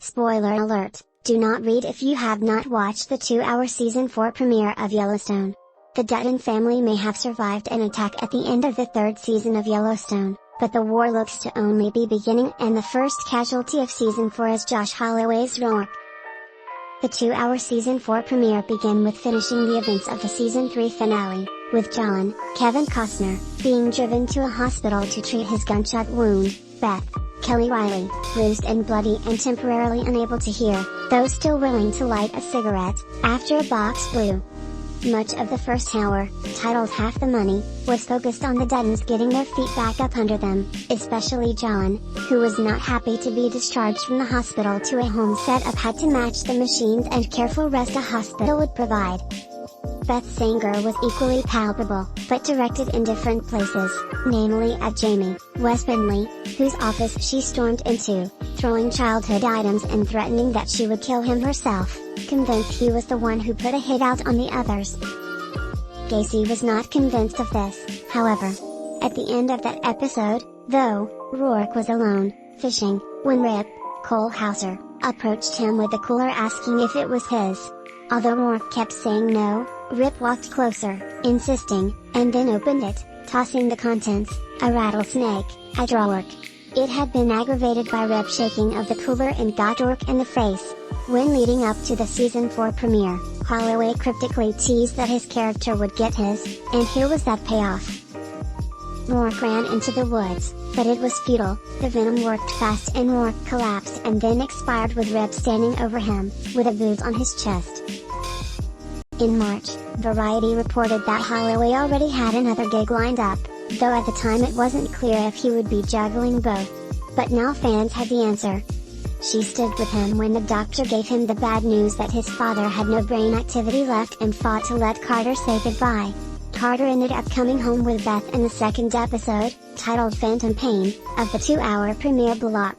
Spoiler alert, do not read if you have not watched the 2-hour season 4 premiere of Yellowstone. The Dutton family may have survived an attack at the end of the 3rd season of Yellowstone, but the war looks to only be beginning, and the first casualty of season 4 is Josh Holloway's Roarke. The 2-hour season 4 premiere began with finishing the events of the season 3 finale, with John, Kevin Costner, being driven to a hospital to treat his gunshot wound, Beth, Kelly Reilly, bruised and bloody and temporarily unable to hear, though still willing to light a cigarette, after a box blew. Much of the first hour, titled Half the Money, was focused on the Duttons getting their feet back up under them, especially John, who was not happy to be discharged from the hospital to a home set up had to match the machines and careful rest a hospital would provide. Beth's anger was equally palpable, but directed in different places, namely at Jamie, Wes Bentley, whose office she stormed into, throwing childhood items and threatening that she would kill him herself, convinced he was the one who put a hit out on the others. Kayce was not convinced of this, however. At the end of that episode, though, Roarke was alone, fishing, when Rip, Hauser, approached him with a cooler asking if it was his. Although Roarke kept saying no, Rip walked closer, insisting, and then opened it, tossing the contents, a rattlesnake, at Roarke. It had been aggravated by Rip's shaking of the cooler and got Roarke in the face. When leading up to the season 4 premiere, Holloway cryptically teased that his character would get his, and here was that payoff. Roarke ran into the woods, but it was futile. The venom worked fast and Roarke collapsed and then expired with Rip standing over him, with a bruise on his chest. In March, Variety reported that Holloway already had another gig lined up, though at the time it wasn't clear if he would be juggling both. But now fans had the answer. She stood with him when the doctor gave him the bad news that his father had no brain activity left and fought to let Carter say goodbye. Carter ended up coming home with Beth in the second episode, titled Phantom Pain, of the 2-hour premiere block.